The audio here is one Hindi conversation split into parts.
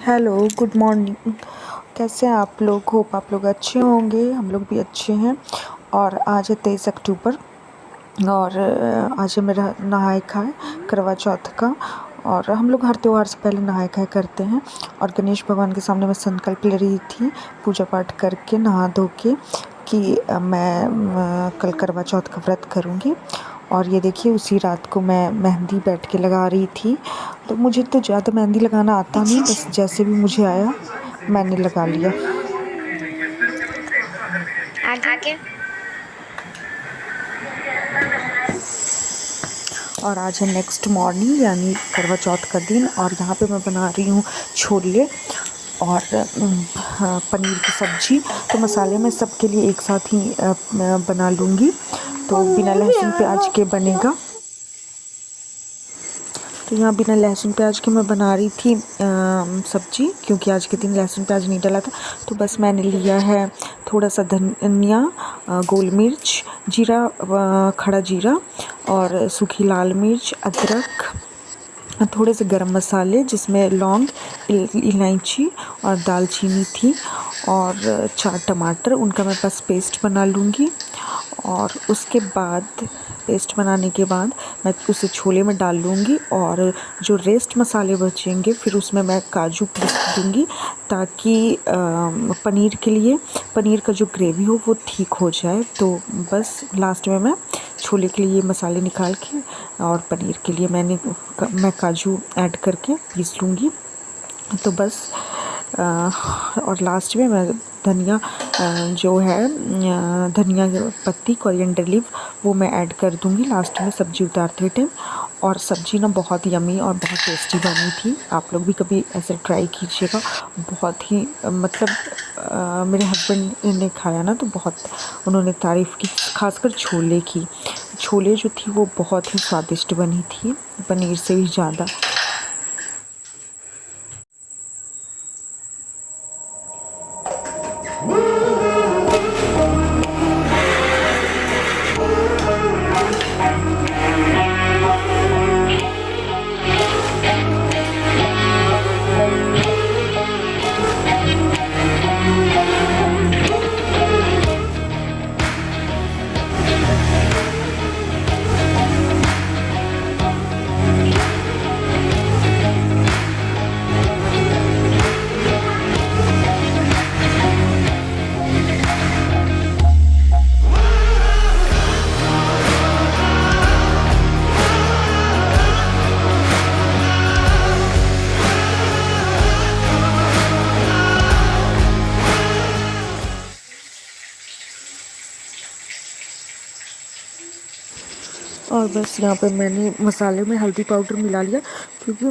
Hello, good morning. कैसे हैं आप लोग? होप आप लोग अच्छे होंगे। हम लोग भी अच्छे हैं। और आज है 23 अक्टूबर और आज है मेरा नहाए खाए करवा चौथ का। और हम लोग हर त्यौहार से पहले नहाए खाए करते हैं। और गणेश भगवान के सामने मैं संकल्प ले रही थी पूजा पाठ करके नहा धो के कि मैं कल करवा चौथ का व्रत करूँगी। और ये देखिए उसी रात को मैं मेहंदी बैठ के लगा रही थी। तो मुझे तो ज़्यादा मेहंदी लगाना आता नहीं, बस जैसे भी मुझे आया मैंने लगा लिया। आगे और आज है नेक्स्ट मॉर्निंग यानी करवा चौथ का दिन। और यहाँ पे मैं बना रही हूँ छोले और पनीर की सब्ज़ी। तो मसाले मैं सबके लिए एक साथ ही बना लूँगी, तो बिना लहसुन प्याज के बनेगा। तो यहाँ बिना लहसुन प्याज के मैं बना रही थी सब्ज़ी, क्योंकि आज के दिन लहसुन प्याज नहीं डाला था। तो बस मैंने लिया है थोड़ा सा धनिया, गोल मिर्च, जीरा, खड़ा जीरा और सूखी लाल मिर्च, अदरक, थोड़े से गरम मसाले जिसमें लौंग, इलायची और दालचीनी थी, और 4 टमाटर। उनका मैं बस पेस्ट बना लूँगी। और उसके बाद पेस्ट बनाने के बाद मैं उसे छोले में डाल लूँगी। और जो रेस्ट मसाले बचेंगे फिर उसमें मैं काजू पीस दूँगी, ताकि पनीर के लिए पनीर का जो ग्रेवी हो वो ठीक हो जाए। तो बस लास्ट में मैं छोले के लिए मसाले निकाल के और पनीर के लिए मैं काजू ऐड करके पीस लूँगी। तो बस और लास्ट में मैं धनिया जो है धनिया पत्ती, कोरिएंडर लीफ, वो मैं ऐड कर दूँगी लास्ट में सब्ज़ी उतारते टाइम। और सब्ज़ी ना बहुत यमी और बहुत टेस्टी बनी थी। आप लोग भी कभी ऐसे ट्राई कीजिएगा। बहुत ही मतलब मेरे हस्बैंड ने खाया ना तो बहुत उन्होंने तारीफ़ की, खासकर छोले की। छोले जो थी वो बहुत ही स्वादिष्ट बनी थी, पनीर से भी ज़्यादा। और बस यहाँ पे मैंने मसाले में हल्दी पाउडर मिला लिया, क्योंकि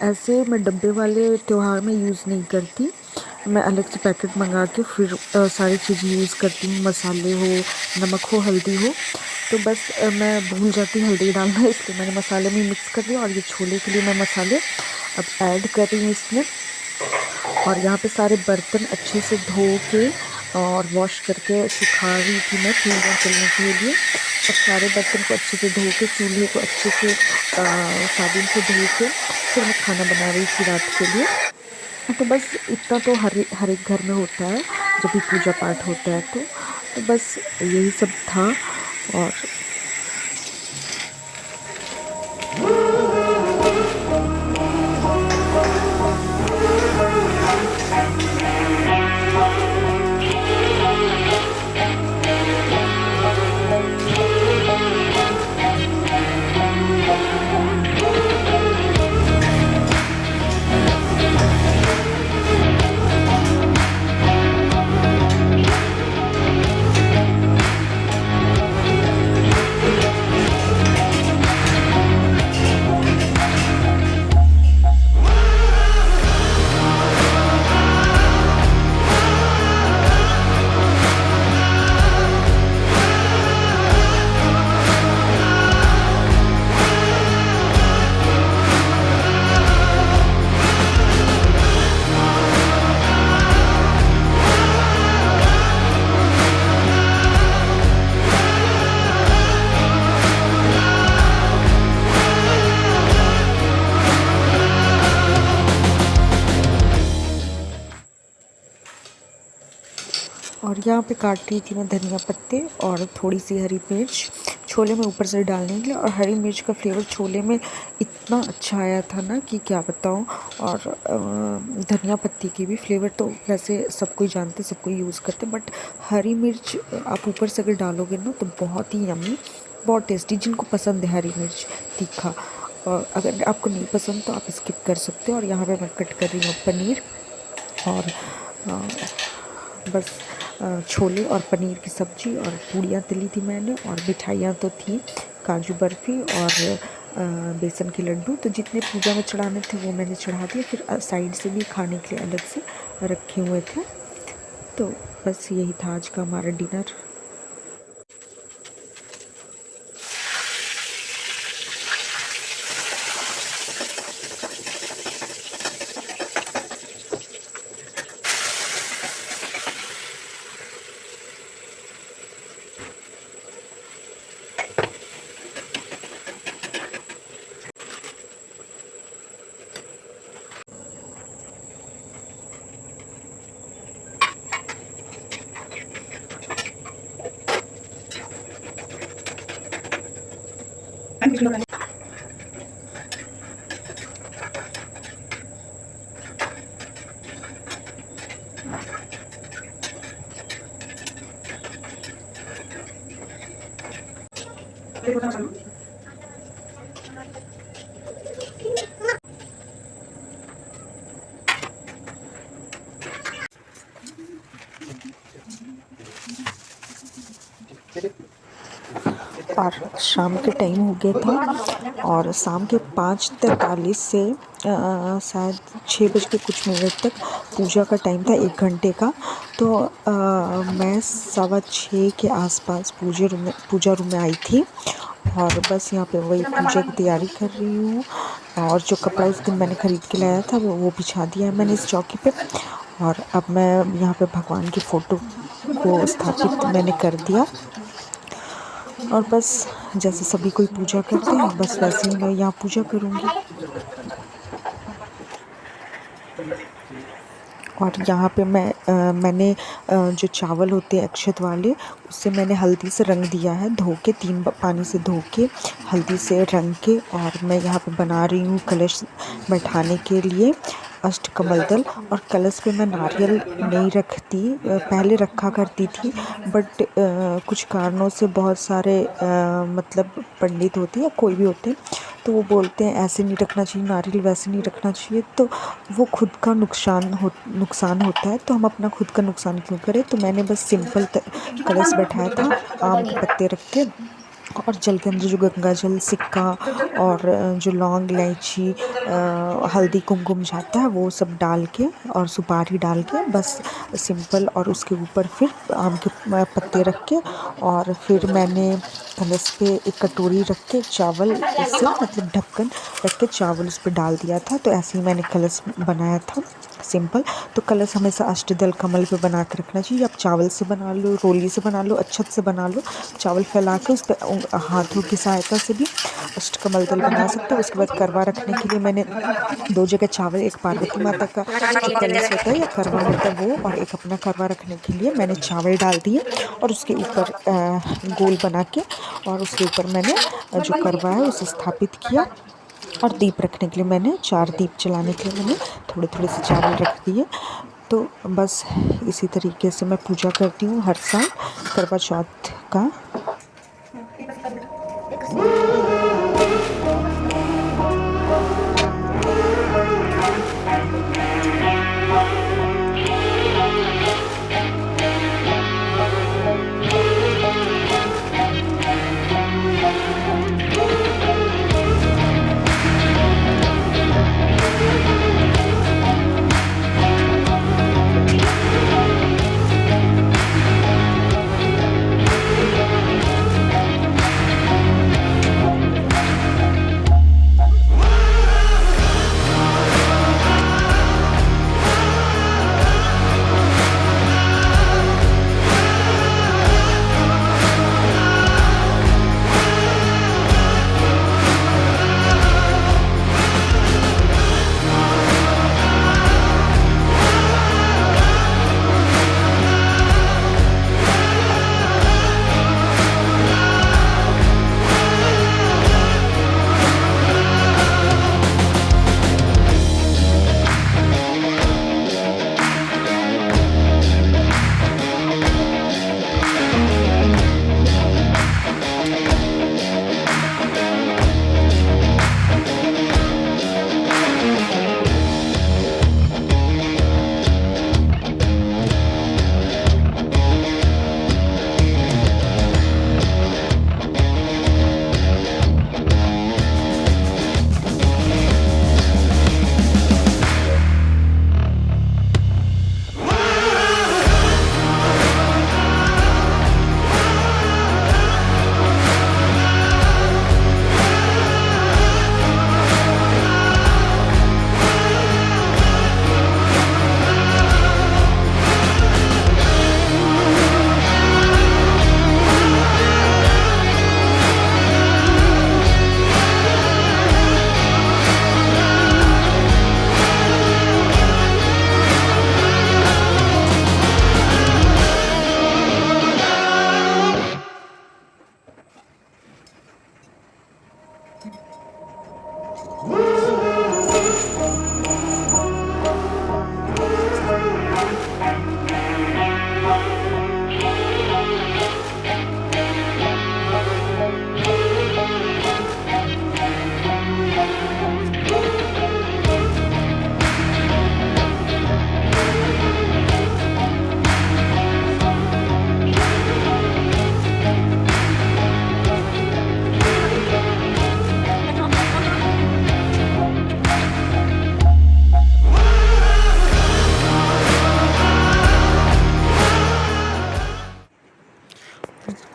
ऐसे मैं डब्बे वाले त्यौहार में यूज़ नहीं करती। मैं अलग से पैकेट मंगा के फिर सारी चीज़ें यूज़ करती हूँ। मसाले हो, नमक हो, हल्दी हो। तो बस मैं भूल जाती हूँ हल्दी डालना, इसलिए मैंने मसाले में मिक्स कर दिया। और ये छोले के लिए मैं मसाले अब ऐड कर रही हूँ इसमें। और यहाँ पे सारे बर्तन अच्छे से धो के और वॉश करके सुखा रही थी मैं चूल्हा चलने के लिए। और सारे बर्तन को अच्छे से धो के, चूल्हे को अच्छे से साबुन से धो के फिर मैं खाना बना रही थी रात के लिए। तो बस इतना तो हर एक घर में होता है जब भी पूजा पाठ होता है। तो बस यही सब था। और और यहाँ पे काट रही थी मैं धनिया पत्ते और थोड़ी सी हरी मिर्च छोले में ऊपर से डालने के लिए। और हरी मिर्च का फ्लेवर छोले में इतना अच्छा आया था ना कि क्या बताऊँ। और धनिया पत्ती की भी फ्लेवर तो वैसे सब कोई जानते, सब कोई यूज़ करते, बट हरी मिर्च आप ऊपर से अगर डालोगे ना तो बहुत ही यम्मी, बहुत टेस्टी। जिनको पसंद है हरी मिर्च तीखा, और अगर आपको नहीं पसंद तो आप स्किप कर सकते हो। और यहाँ पे मैं कट कर रही हूँ पनीर, और बस छोले और पनीर की सब्ज़ी और पूड़ियाँ तली थी मैंने, और मिठाइयाँ तो थी, काजू बर्फ़ी और बेसन के लड्डू। तो जितने पूजा में चढ़ाने थे वो मैंने चढ़ा दिए। फिर साइड से भी खाने के लिए अलग से रखे हुए थे। तो बस यही था आज का हमारा डिनर। और शाम के टाइम हो गया था, और शाम के 5:43 से शायद 6 बज के कुछ मिनट तक पूजा का टाइम था, 1 घंटे का। तो मैं 6:15 के आसपास पूजा रूम में आई थी, और बस यहाँ पे वही पूजा की तैयारी कर रही हूँ। और जो कपड़ा उस दिन मैंने ख़रीद के लाया था वो बिछा दिया है मैंने इस चौकी पे। और अब मैं यहाँ पे भगवान की फ़ोटो को स्थापित मैंने कर दिया। और बस जैसे सभी कोई पूजा करते हैं, बस वैसे ही मैं यहाँ पूजा करूँगी। और यहाँ पे मैंने जो चावल होते हैं अक्षत वाले, उससे मैंने हल्दी से रंग दिया है, धो के 3 पानी से धो के हल्दी से रंग के। और मैं यहाँ पे बना रही हूँ कलश बैठाने के लिए अष्टकमल दल। और कलश पे मैं नारियल नहीं रखती, पहले रखा करती थी, बट कुछ कारणों से बहुत सारे मतलब पंडित होते हैं या कोई भी होते हैं, तो वो बोलते हैं ऐसे नहीं रखना चाहिए नारियल, वैसे नहीं रखना चाहिए, तो वो खुद का नुकसान होता है, तो हम अपना खुद का नुकसान क्यों करें। तो मैंने बस सिंपल कलश बैठाया था, आम के पत्ते रख के, और जल के अंदर जो गंगा जल, सिक्का और जो लौंग, इलायची, हल्दी, कुमकुम जाता है वो सब डाल के, और सुपारी डाल के बस सिंपल। और उसके ऊपर फिर आम के पत्ते रख के, और फिर मैंने कलश पे एक कटोरी रख के चावल से मतलब ढक्कन रख के चावल उस पर डाल दिया था। तो ऐसे ही मैंने कलश बनाया था सिंपल। तो कलश हमेशा अष्टदल कमल पे बना के रखना चाहिए। आप चावल से बना लो, रोली से बना लो, अच्छत से बना लो, चावल फैला के उस पर हाथों की सहायता से भी अष्टकमल दल बना सकते हो। उसके बाद करवा रखने के लिए मैंने 2 जगह चावल, एक पार्वती माता का जो कलश होता है या करवा होता है वो, और एक अपना करवा रखने के लिए मैंने चावल डाल दिए, और उसके ऊपर गोल बना के, और उसके ऊपर मैंने जो करवा है उसे स्थापित किया। और दीप रखने के लिए मैंने 4 दीप जलाने के लिए मैंने थोड़े थोड़े से चावल रख दिए। तो बस इसी तरीके से मैं पूजा करती हूँ हर साल करवा चौथ का।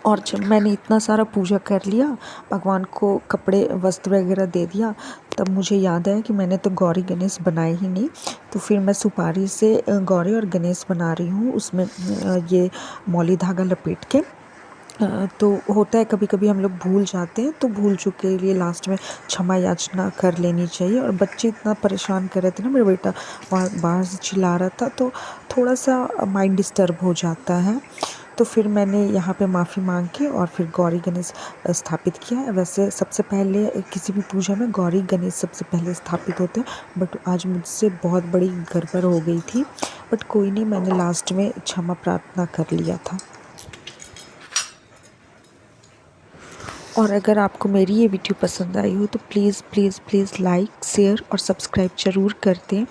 और जब मैंने इतना सारा पूजा कर लिया, भगवान को कपड़े वस्त्र वगैरह दे दिया, तब मुझे याद आया कि मैंने तो गौरी गणेश बनाए ही नहीं। तो फिर मैं सुपारी से गौरी और गणेश बना रही हूँ, उसमें ये मौली धागा लपेट के। तो होता है कभी कभी हम लोग भूल जाते हैं, तो भूल चुके लिए लास्ट में क्षमा याचना कर लेनी चाहिए। और बच्चे इतना परेशान कर रहे थे ना, मेरा बेटा बाहर से चिल्ला रहा था, तो थोड़ा सा माइंड डिस्टर्ब हो जाता है। तो फिर मैंने यहाँ पे माफ़ी मांग के और फिर गौरी गणेश स्थापित किया। वैसे सबसे पहले किसी भी पूजा में गौरी गणेश सबसे पहले स्थापित होते हैं, बट आज मुझसे बहुत बड़ी गड़बड़ हो गई थी। बट कोई नहीं, मैंने लास्ट में क्षमा प्रार्थना कर लिया था। और अगर आपको मेरी ये वीडियो पसंद आई हो तो please please please like, share और सब्सक्राइब ज़रूर कर दें,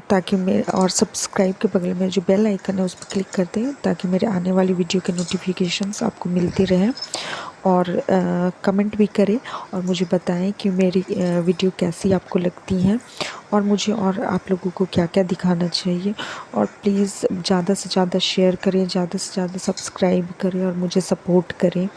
ताकि मैं, और सब्सक्राइब के बगल में जो बेल आइकन है उस पर क्लिक कर दें, ताकि मेरे आने वाली वीडियो के नोटिफिकेशंस आपको मिलते रहें। और कमेंट भी करें और मुझे बताएं कि मेरी वीडियो कैसी आपको लगती हैं, और मुझे और आप लोगों को क्या क्या दिखाना चाहिए। और प्लीज़ ज़्यादा से ज़्यादा शेयर करें, ज़्यादा से ज़्यादा सब्सक्राइब करें और मुझे सपोर्ट करें।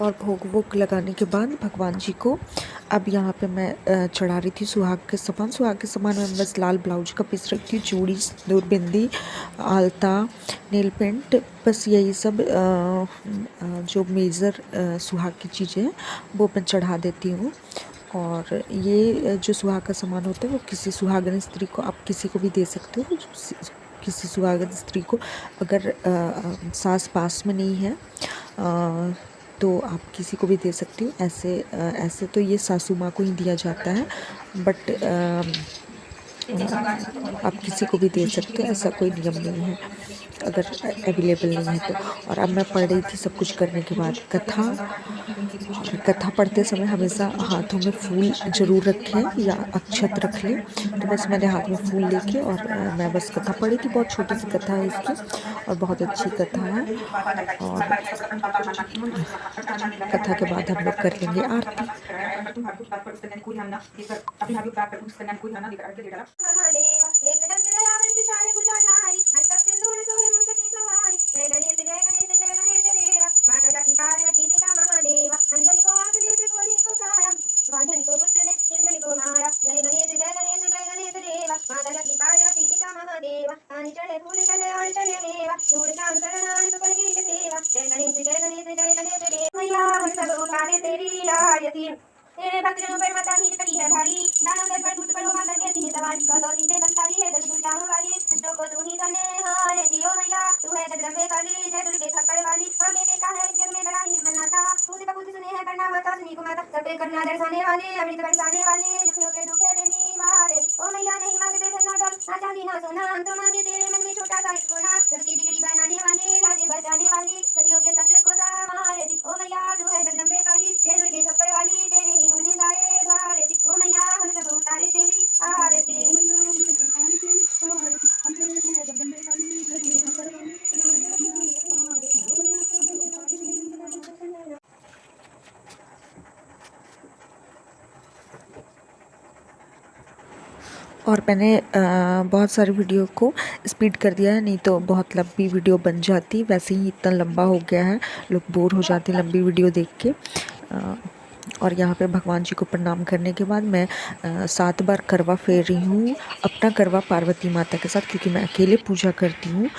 और भोग वोग लगाने के बाद भगवान जी को अब यहाँ पे मैं चढ़ा रही थी सुहाग के सामान। सुहाग के सामान में बस लाल ब्लाउज का पीस रखती हूँ, चूड़ी, सिंदूर, बिंदी, आलता, नेल पेंट, बस यही सब जो मेजर सुहाग की चीज़ें हैं वो मैं चढ़ा देती हूँ। और ये जो सुहाग का सामान होता है वो किसी सुहागन स्त्री को आप किसी को भी दे सकते हो। किसी सुहागन स्त्री को अगर सास पास में नहीं है तो आप किसी को भी दे सकती हो। ऐसे तो ये सासू माँ को ही दिया जाता है, बट आप किसी को भी दे सकते हो, ऐसा कोई नियम नहीं है अगर अवेलेबल नहीं है तो। और अब मैं पढ़ रही थी सब कुछ करने के बाद कथा। और कथा पढ़ते समय हमेशा हाथों में फूल ज़रूर रखें या अक्षत रख लें। तो बस मैंने हाथ में फूल लेके और मैं बस कथा पढ़ी थी। बहुत छोटी सी कथा है इसकी और बहुत अच्छी कथा है। और कथा के बाद हम लोग कर लेंगे आरती। भक्तजनों पर माता नीच करी है भारी, दानों दर पर टूट पड़ो माता के सिंह सवार, गौतम सिंह बंसारी है दस गुलचाओं वाली, दुष्टों को तू ही करने हारे दियो मैया, तू है जगदम्बे काली, जय दुर्गे थप्पड़ वाली, हमें देखा है जग में बड़ा ही मनाता, पूत का पूत सुने है करना माता सुनी को माता, सबे करना दर्शाने वाले, अमृत बरसाने वाले, दुखियों के दुखे देने वाले, ओ मैया नहीं मांगते धन दौलत, ना चांदी ना सोना, हम तो मांगे तेरे मन में छोटा सा एक कोना, धरती बिगड़ी बनाने वाले, राजे बचाने वाले, सदियों के सत्य को संभाले, ओ मैया तू है जगदम्बे काली, जय दुर्गे थप्पड़ वाली, तेरे ही गुण गाए भारती, ओ मैया हम सब उतारे तेरी आरती। और मैंने बहुत सारी वीडियो को स्पीड कर दिया है, नहीं तो बहुत लंबी वीडियो बन जाती। वैसे ही इतना लंबा हो गया है, लोग बोर हो जाते हैं लंबी वीडियो देख के। और यहाँ पे भगवान जी को प्रणाम करने के बाद मैं 7 बार करवा फेर रही हूँ, अपना करवा पार्वती माता के साथ, क्योंकि मैं अकेले पूजा करती हूँ।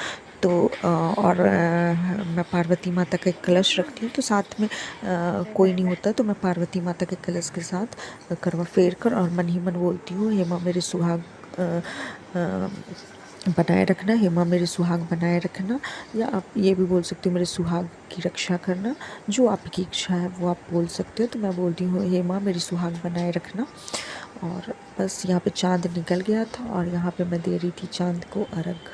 तो और मैं पार्वती माता का एक कलश रखती हूँ, तो साथ में कोई नहीं होता, तो मैं पार्वती माता के कलश के साथ करवा फेर कर और मन ही मन बोलती हूँ, हे माँ मेरे सुहाग बनाए रखना, हे माँ मेरे सुहाग बनाए रखना, या आप ये भी बोल सकते हो मेरे सुहाग की रक्षा करना। जो आपकी इच्छा है वो आप बोल सकते हो। तो मैं बोलती हूँ हे माँ मेरे सुहाग बनाए रखना। और बस यहाँ पे चाँद निकल गया था और यहाँ पे मैं दे रही थी चाँद को अर्घ।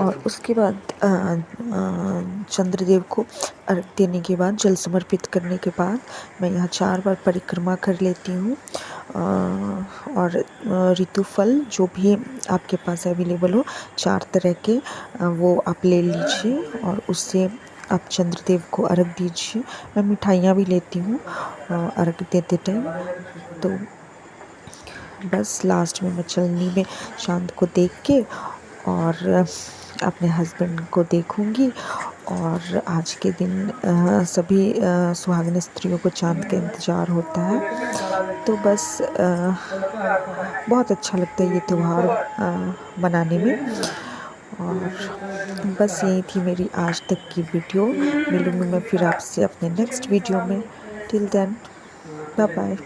और उसके बाद चंद्रदेव को अर्घ देने के बाद, जल समर्पित करने के बाद, मैं यहाँ 4 बार परिक्रमा कर लेती हूँ। और ऋतुफल जो भी आपके पास अवेलेबल हो, 4 तरह के, वो आप ले लीजिए और उससे आप चंद्रदेव को अर्घ दीजिए। मैं मिठाइयाँ भी लेती हूँ अर्घ देते टाइम। तो बस लास्ट में मैं चलनी में चाँद को देख के और अपने हस्बैंड को देखूंगी। और आज के दिन सभी सुहागिन स्त्रियों को चाँद का इंतज़ार होता है। तो बस बहुत अच्छा लगता है ये त्यौहार मनाने में। और बस यही थी मेरी आज तक की वीडियो। मिलूँगी मैं फिर आपसे अपने नेक्स्ट वीडियो में। Till then, bye bye.